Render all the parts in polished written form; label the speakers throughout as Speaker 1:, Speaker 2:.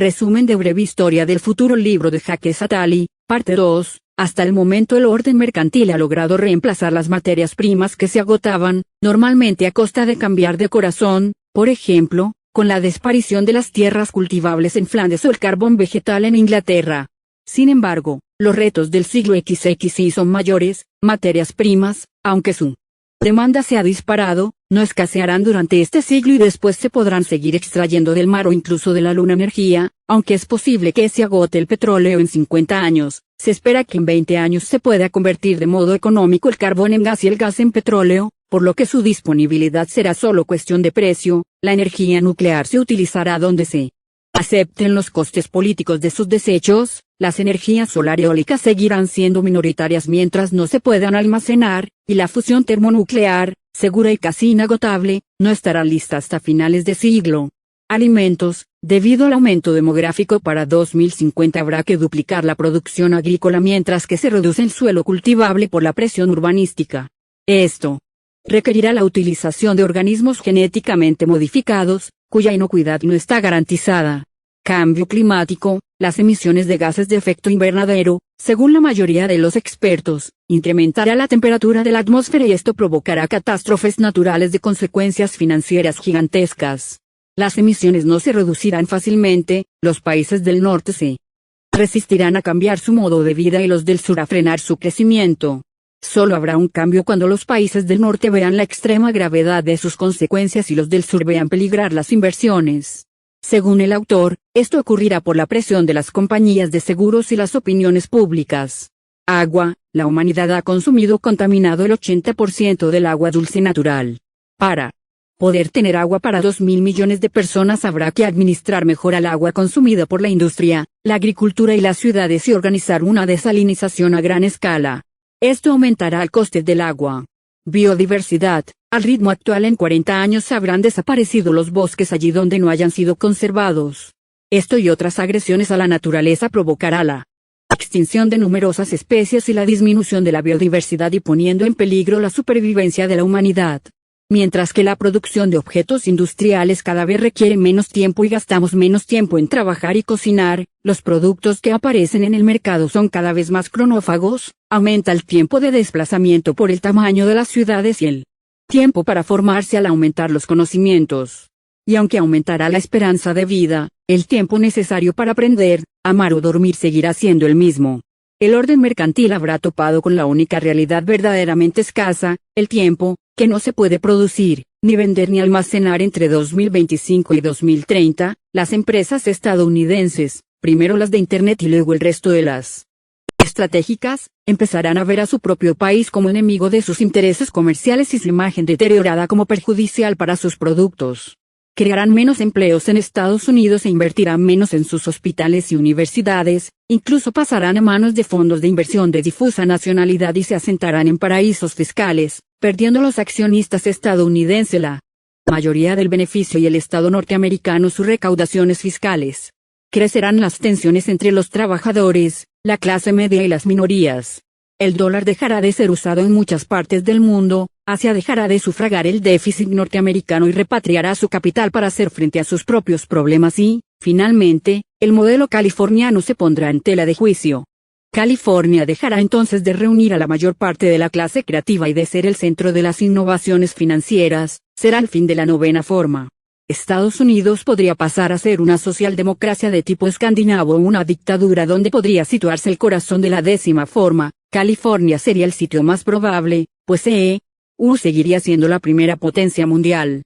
Speaker 1: Resumen de breve historia del futuro libro de Jacques Attali, parte 2. Hasta el momento el orden mercantil ha logrado reemplazar las materias primas que se agotaban, normalmente a costa de cambiar de corazón, por ejemplo, con la desaparición de las tierras cultivables en Flandes o el carbón vegetal en Inglaterra. Sin embargo, los retos del siglo XX son mayores, materias primas, aunque su demanda se ha disparado, no escasearán durante este siglo y después se podrán seguir extrayendo del mar o incluso de la luna energía, aunque es posible que se agote el petróleo en 50 años, se espera que en 20 años se pueda convertir de modo económico el carbón en gas y el gas en petróleo, por lo que su disponibilidad será solo cuestión de precio. La energía nuclear se utilizará donde se acepten los costes políticos de sus desechos. Las energías solar y eólicas seguirán siendo minoritarias mientras no se puedan almacenar, y la fusión termonuclear, segura y casi inagotable, no estará lista hasta finales de siglo. Alimentos. Debido al aumento demográfico para 2050 habrá que duplicar la producción agrícola mientras que se reduce el suelo cultivable por la presión urbanística. Esto requerirá la utilización de organismos genéticamente modificados, cuya inocuidad no está garantizada. Cambio climático. Las emisiones de gases de efecto invernadero, según la mayoría de los expertos, incrementará la temperatura de la atmósfera y esto provocará catástrofes naturales de consecuencias financieras gigantescas. Las emisiones no se reducirán fácilmente, los países del norte se resistirán a cambiar su modo de vida y los del sur a frenar su crecimiento. Solo habrá un cambio cuando los países del norte vean la extrema gravedad de sus consecuencias y los del sur vean peligrar las inversiones. Según el autor, esto ocurrirá por la presión de las compañías de seguros y las opiniones públicas. Agua. La humanidad ha consumido contaminado el 80% del agua dulce natural. Para poder tener agua para 2.000 millones de personas habrá que administrar mejor al agua consumida por la industria, la agricultura y las ciudades y organizar una desalinización a gran escala. Esto aumentará el coste del agua. Biodiversidad. Al ritmo actual en 40 años habrán desaparecido los bosques allí donde no hayan sido conservados. Esto y otras agresiones a la naturaleza provocará la extinción de numerosas especies y la disminución de la biodiversidad y poniendo en peligro la supervivencia de la humanidad. Mientras que la producción de objetos industriales cada vez requiere menos tiempo y gastamos menos tiempo en trabajar y cocinar, los productos que aparecen en el mercado son cada vez más cronófagos, aumenta el tiempo de desplazamiento por el tamaño de las ciudades y el tiempo para formarse al aumentar los conocimientos. Y aunque aumentará la esperanza de vida, el tiempo necesario para aprender, amar o dormir seguirá siendo el mismo. El orden mercantil habrá topado con la única realidad verdaderamente escasa, el tiempo, que no se puede producir, ni vender ni almacenar entre 2025 y 2030, las empresas estadounidenses, primero las de Internet y luego el resto de las estratégicas, empezarán a ver a su propio país como enemigo de sus intereses comerciales y su imagen deteriorada como perjudicial para sus productos. Crearán menos empleos en Estados Unidos e invertirán menos en sus hospitales y universidades, incluso pasarán a manos de fondos de inversión de difusa nacionalidad y se asentarán en paraísos fiscales, perdiendo los accionistas estadounidenses la mayoría del beneficio y el Estado norteamericano sus recaudaciones fiscales. Crecerán las tensiones entre los trabajadores, la clase media y las minorías. El dólar dejará de ser usado en muchas partes del mundo, Asia dejará de sufragar el déficit norteamericano y repatriará su capital para hacer frente a sus propios problemas y, finalmente, el modelo californiano se pondrá en tela de juicio. California dejará entonces de reunir a la mayor parte de la clase creativa y de ser el centro de las innovaciones financieras, será el fin de la novena forma. Estados Unidos podría pasar a ser una socialdemocracia de tipo escandinavo o una dictadura donde podría situarse el corazón de la décima forma. California sería el sitio más probable, pues EU seguiría siendo la primera potencia mundial.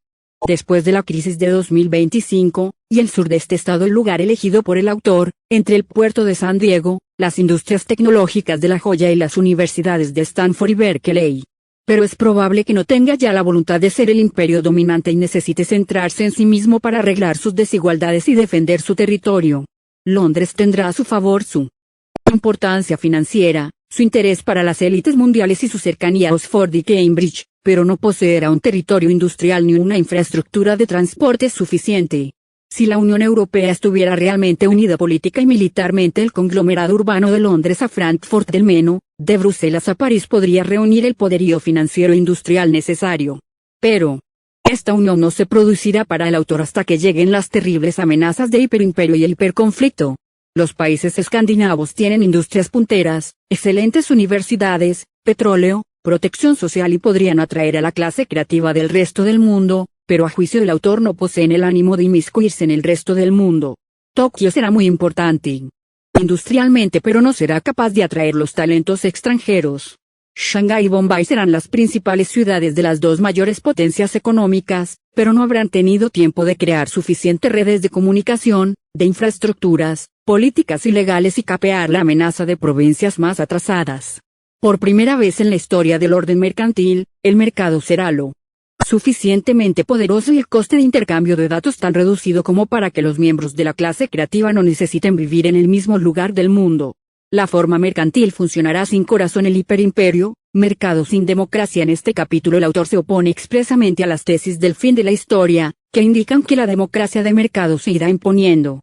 Speaker 1: Después de la crisis de 2025, y el sur de este estado el lugar elegido por el autor, entre el puerto de San Diego, las industrias tecnológicas de La Joya y las universidades de Stanford y Berkeley. Pero es probable que no tenga ya la voluntad de ser el imperio dominante y necesite centrarse en sí mismo para arreglar sus desigualdades y defender su territorio. Londres tendrá a su favor su importancia financiera, su interés para las élites mundiales y su cercanía a Oxford y Cambridge, pero no poseerá un territorio industrial ni una infraestructura de transporte suficiente. Si la Unión Europea estuviera realmente unida política y militarmente, el conglomerado urbano de Londres a Frankfurt del Meno, de Bruselas a París podría reunir el poderío financiero e industrial necesario. Pero Esta unión no se producirá para el autor hasta que lleguen las terribles amenazas de hiperimperio y el hiperconflicto. Los países escandinavos tienen industrias punteras, excelentes universidades, petróleo, protección social y podrían atraer a la clase creativa del resto del mundo, pero a juicio del autor no poseen el ánimo de inmiscuirse en el resto del mundo. Tokio será muy importante industrialmente, pero no será capaz de atraer los talentos extranjeros. Shanghái y Bombay serán las principales ciudades de las dos mayores potencias económicas, pero no habrán tenido tiempo de crear suficientes redes de comunicación, de infraestructuras, políticas y legales y capear la amenaza de provincias más atrasadas. Por primera vez en la historia del orden mercantil, el mercado será lo suficientemente poderoso y el coste de intercambio de datos tan reducido como para que los miembros de la clase creativa no necesiten vivir en el mismo lugar del mundo. La forma mercantil funcionará sin corazón. El hiperimperio, mercado sin democracia. En este capítulo el autor se opone expresamente a las tesis del fin de la historia, que indican que la democracia de mercado se irá imponiendo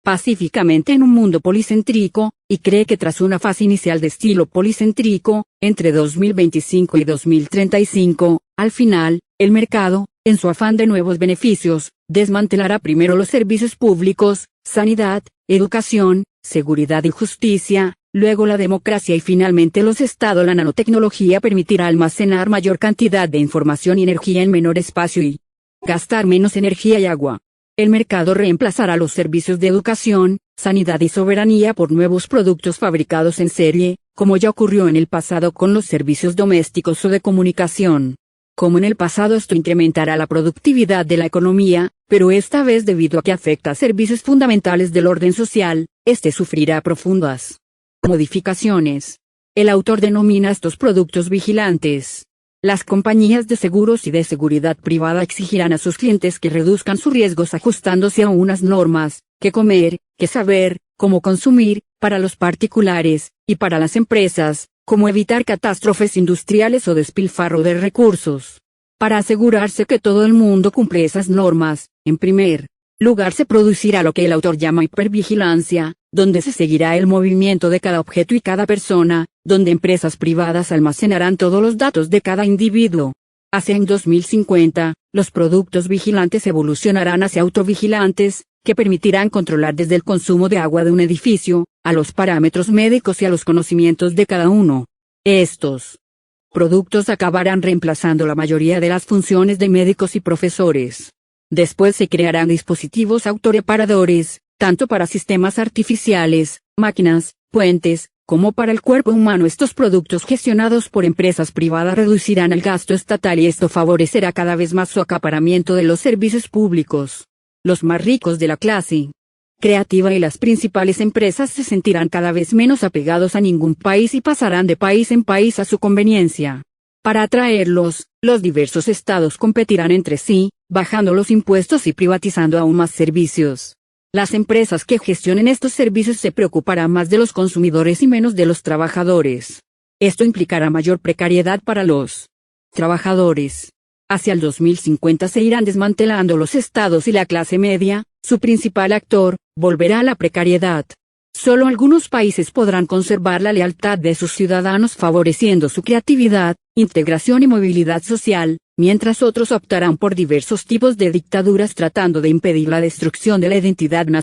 Speaker 1: pacíficamente en un mundo policéntrico, y cree que tras una fase inicial de estilo policéntrico, entre 2025 y 2035, al final, el mercado, en su afán de nuevos beneficios, desmantelará primero los servicios públicos, sanidad, educación, seguridad y justicia, luego la democracia y finalmente los estados. La nanotecnología permitirá almacenar mayor cantidad de información y energía en menor espacio y gastar menos energía y agua. El mercado reemplazará los servicios de educación, sanidad y soberanía por nuevos productos fabricados en serie, como ya ocurrió en el pasado con los servicios domésticos o de comunicación. Como en el pasado, esto incrementará la productividad de la economía, pero esta vez debido a que afecta a servicios fundamentales del orden social, este sufrirá profundas modificaciones. El autor denomina estos productos vigilantes. Las compañías de seguros y de seguridad privada exigirán a sus clientes que reduzcan sus riesgos ajustándose a unas normas: qué comer, qué saber, cómo consumir, para los particulares, y para las empresas, cómo evitar catástrofes industriales o despilfarro de recursos. Para asegurarse que todo el mundo cumple esas normas, en primer lugar se producirá lo que el autor llama hipervigilancia, donde se seguirá el movimiento de cada objeto y cada persona, donde empresas privadas almacenarán todos los datos de cada individuo. Hacia 2050, los productos vigilantes evolucionarán hacia autovigilantes, que permitirán controlar desde el consumo de agua de un edificio, a los parámetros médicos y a los conocimientos de cada uno. Estos productos acabarán reemplazando la mayoría de las funciones de médicos y profesores. Después se crearán dispositivos autorreparadores, tanto para sistemas artificiales, máquinas, puentes, como para el cuerpo humano. Estos productos gestionados por empresas privadas reducirán el gasto estatal y esto favorecerá cada vez más su acaparamiento de los servicios públicos. Los más ricos de la clase creativa y las principales empresas se sentirán cada vez menos apegados a ningún país y pasarán de país en país a su conveniencia. Para atraerlos, los diversos estados competirán entre sí, bajando los impuestos y privatizando aún más servicios. Las empresas que gestionen estos servicios se preocuparán más de los consumidores y menos de los trabajadores. Esto implicará mayor precariedad para los trabajadores. Hacia el 2050 se irán desmantelando los estados y la clase media, su principal actor, volverá a la precariedad. Solo algunos países podrán conservar la lealtad de sus ciudadanos favoreciendo su creatividad, integración y movilidad social, mientras otros optarán por diversos tipos de dictaduras tratando de impedir la destrucción de la identidad nacional.